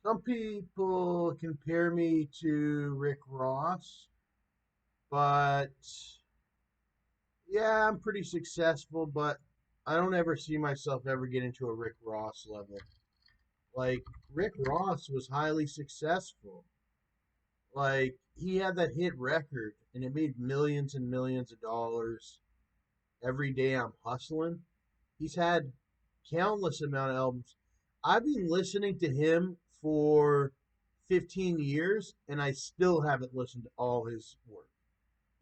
Some people compare me to Rick Ross, but yeah, I'm pretty successful, but I don't ever see myself ever getting to a Rick Ross level. Like, Rick Ross was highly successful. Like, he had that hit record and it made millions and millions of dollars. Every day I'm hustling. He's had countless amount of albums. I've been listening to him for 15 years and I still haven't listened to all his work.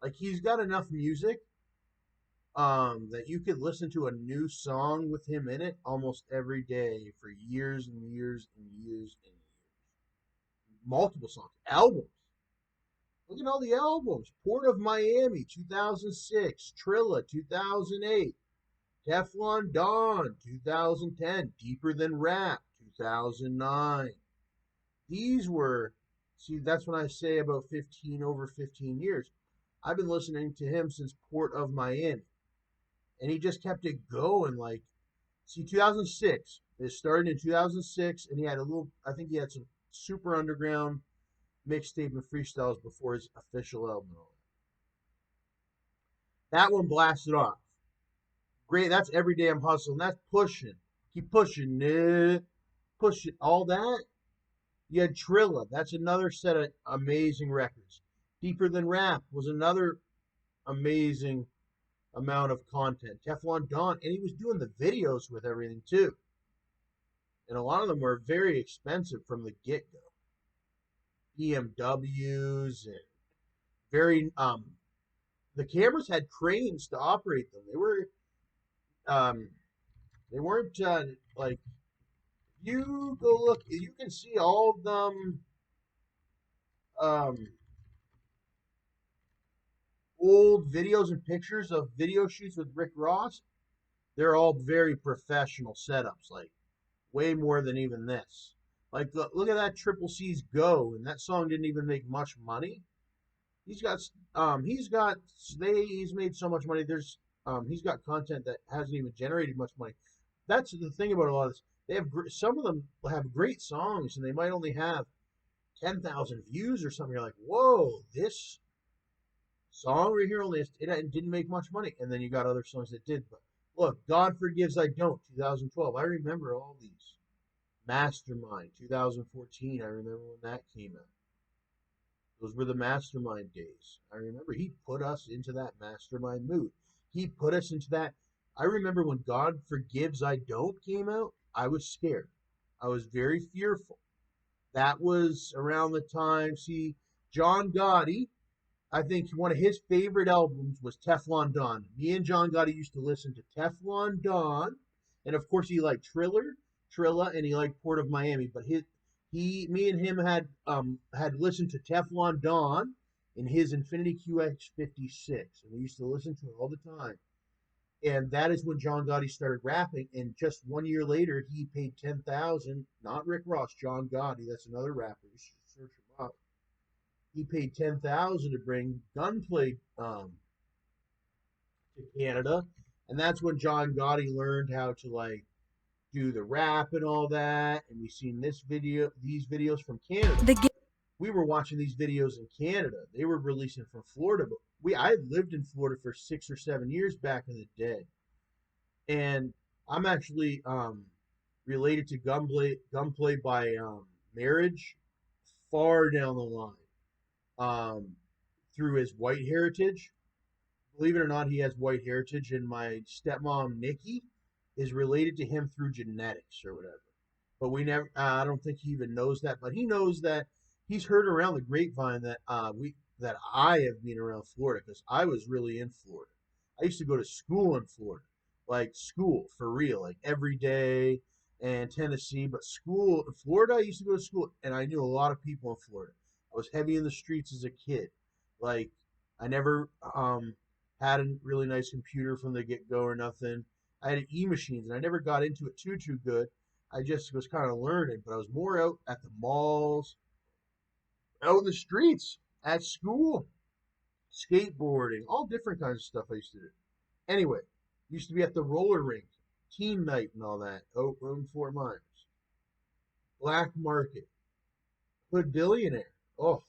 Like, he's got enough music that you could listen to a new song with him in it almost every day for years and years and years and years. Multiple songs, albums. Look at all the albums. Port of Miami, 2006. Trilla, 2008. Teflon Don, 2010. Deeper Than Rap, 2009. These were, see, that's what I say about 15, over 15 years. I've been listening to him since Port of Miami. And he just kept it going. Like, see, 2006. It started in 2006, and he had a little, I think he had some super underground mixtape and freestyles before his official album. That one blasted off. Great. That's Every Day I'm Hustling. That's pushing. Keep pushing it. Push it. All that. You had Trilla. That's another set of amazing records. Deeper Than Rap was another amazing amount of content. Teflon Don. And he was doing the videos with everything too. And a lot of them were very expensive from the get go. BMWs and very the cameras had cranes to operate them. Um they weren't like you go look you can see all of them um old videos and pictures of video shoots with Rick Ross. They're all very professional setups, like way more than even this. Like look at that Triple C's Go, and that song didn't even make much money. He's got he's got he's made so much money. There's he's got content that hasn't even generated much money. That's the thing about a lot of this. They have some of them have great songs, and they might only have 10,000 views or something. You're like, whoa, this song right here only it didn't make much money, and then you got other songs that did. But look, God Forgives I Don't, 2012. I remember all these. Mastermind, 2014. I remember when that came out. Those were the mastermind days. I remember he put us into that mastermind mood. He put us into that. I remember when God Forgives I Don't came out, I was scared. I was very fearful. That was around the time, see, John Gotti, I think one of his favorite albums was Teflon Don. Me and John Gotti used to listen to Teflon Don, and of course he liked Trilla, and he liked Port of Miami. But me and him had listened to Teflon Don in his Infinity QX56, and we used to listen to it all the time. And that is when John Gotti started rapping. And just 1 year later, he paid 10,000. Not Rick Ross, John Gotti. That's another rapper. You should search him up. He paid 10,000 to bring Gunplay to Canada, and that's when John Gotti learned how to like do the rap and all that. And we seen these videos from Canada. The We were watching these videos in Canada. They were releasing from Florida, but I lived in Florida for 6 or 7 years back in the day, and I'm actually related to Gunplay by marriage, far down the line, through his white heritage. Believe it or not, he has white heritage, and my stepmom Nikki is related to him through genetics or whatever. But we never. I don't think he even knows that, but he knows that he's heard around the grapevine that that I have been around Florida because I was really in Florida. I used to go to school in Florida, like school for real, like every day, and Tennessee. But school in Florida, I used to go to school, and I knew a lot of people in Florida. I was heavy in the streets as a kid. Like I never had a really nice computer from the get go or nothing. I had e-machines, and I never got into it too good. I just was kind of learning, but I was more out at the malls, out in the streets, at school, skateboarding, all different kinds of stuff I used to do. Anyway, used to be at the roller rink, team night and all that, out in Fort Myers. Black market. Hood billionaire. Oh,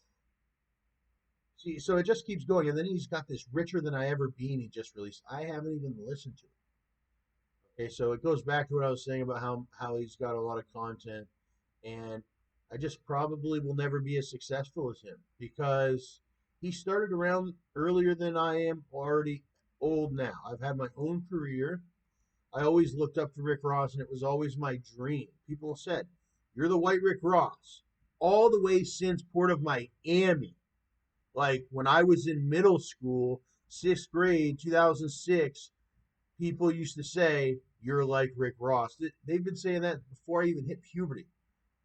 see, so it just keeps going, and then he's got this richer than I ever been. He just released. I haven't even listened to it. Okay, so it goes back to what I was saying about how he's got a lot of content, and I just probably will never be as successful as him because he started around earlier than I am. Already old now. I've had my own career. I always looked up to Rick Ross, and it was always my dream. People said, "You're the white Rick Ross," all the way since Port of Miami. Like when I was in middle school, sixth grade, 2006, people used to say, "You're like Rick Ross." They've been saying that before I even hit puberty,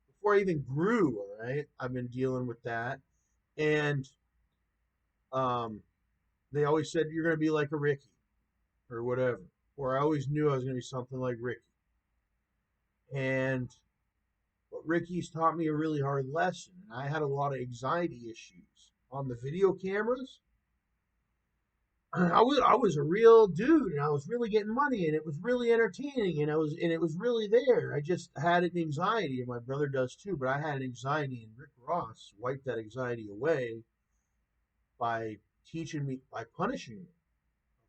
before I even grew. All right, I've been dealing with that, and um, they always said you're going to be like a Ricky or whatever. Or I always knew I was going to be something like Ricky. And but Ricky's taught me a really hard lesson, and I had a lot of anxiety issues on the video cameras. I was a real dude, and I was really getting money, and it was really entertaining, and it was really there. I just had an anxiety, and my brother does too. But I had an anxiety, and Rick Ross wiped that anxiety away by teaching me, by punishing me.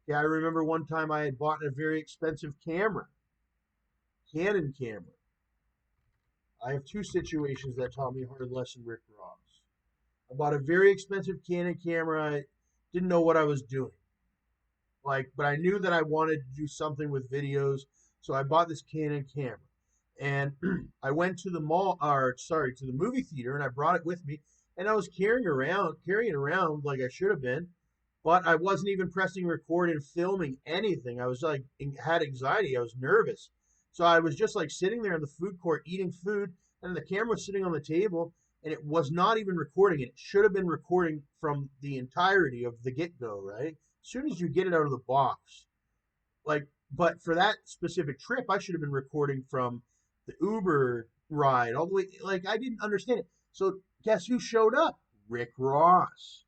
Yeah, I remember one time I had bought a very expensive camera, Canon camera. I have two situations that taught me a hard lesson, Rick Ross. I bought a very expensive Canon camera. I didn't know what I was doing. Like, but I knew that I wanted to do something with videos, so I bought this Canon camera. And I went to the to the movie theater, and I brought it with me, and I was carrying it around like I should have been, but I wasn't even pressing record and filming anything. I was like, had anxiety. I was nervous, so I was just like sitting there in the food court eating food, and the camera was sitting on the table, and it was not even recording. It should have been recording from the entirety of the get go, right? As soon as you get it out of the box. Like, but for that specific trip, I should have been recording from the Uber ride all the way. Like, I didn't understand it. So, guess who showed up? Rick Ross.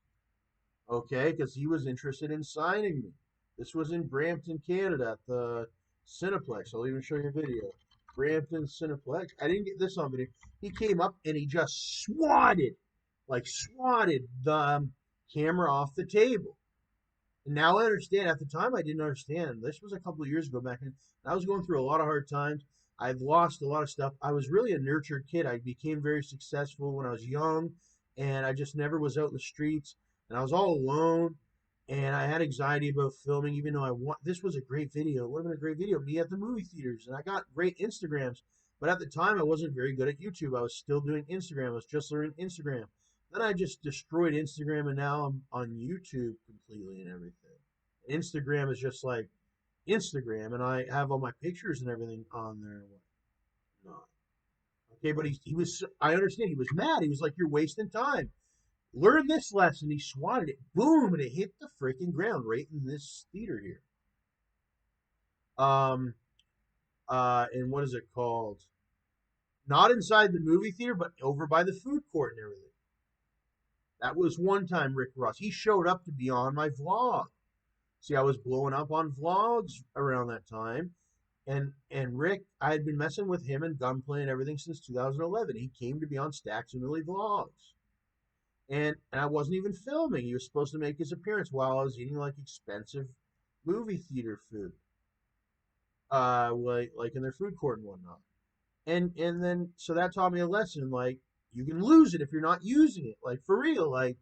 Okay, because he was interested in signing me. This was in Brampton, Canada, at the Cineplex. I'll even show you a video. Brampton Cineplex. I didn't get this on video. He came up and he just swatted the camera off the table. And now I understand. At the time, I didn't understand. This was a couple of years ago back then. I was going through a lot of hard times. I've lost a lot of stuff. I was really a nurtured kid. I became very successful when I was young, and I just never was out in the streets. And I was all alone, and I had anxiety about filming, even though I want. This was a great video. It would have been a great video. Me at the movie theaters, and I got great Instagrams. But at the time, I wasn't very good at YouTube. I was still doing Instagram. I was just learning Instagram. Then I just destroyed Instagram, and now I'm on YouTube completely and everything. Instagram is just like Instagram, and I have all my pictures and everything on there and whatnot. Okay, but he was. I understand. He was mad. He was like, "You're wasting time. Learn this lesson." He swatted it, boom, and it hit the freaking ground right in this theater here. Um, and what is it called? Not inside the movie theater, but over by the food court and everything. That was one time Rick Ross. He showed up to be on my vlog. See, I was blowing up on vlogs around that time. And Rick, I had been messing with him and Gunplay and everything since 2011. He came to be on StacksAMilli vlogs. And I wasn't even filming. He was supposed to make his appearance while I was eating like expensive movie theater food. Like in their food court and whatnot. And then so that taught me a lesson, like you can lose it if you're not using it. Like for real. Like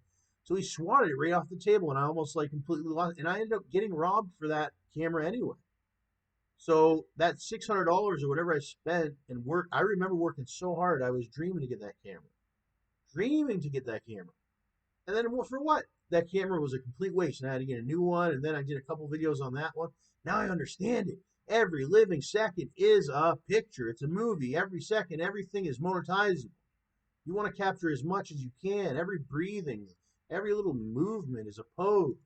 so he swatted it right off the table and I almost like completely lost it. And I ended up getting robbed for that camera anyway. So that $600 or whatever I spent and work, I remember working so hard. I was dreaming to get that camera, dreaming to get that camera. And then for what? That camera was a complete waste, and I had to get a new one. And then I did a couple videos on that one. Now I understand it. Every living second is a picture. It's a movie. Every second, everything is monetizable. You want to capture as much as you can. Every breathing, every little movement is a pose.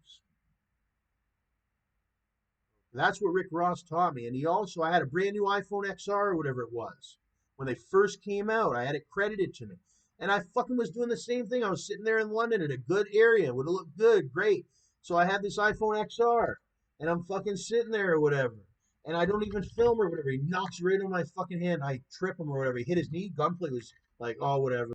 That's what Rick Ross taught me. And I had a brand new iPhone XR or whatever it was. When they first came out, I had it credited to me. And I fucking was doing the same thing. I was sitting there in London in a good area. Would have looked good, great. So I had this iPhone XR. And I'm fucking sitting there or whatever. And I don't even film or whatever. He knocks right on my fucking hand. I trip him or whatever. He hit his knee. Gunplay was like, oh, whatever.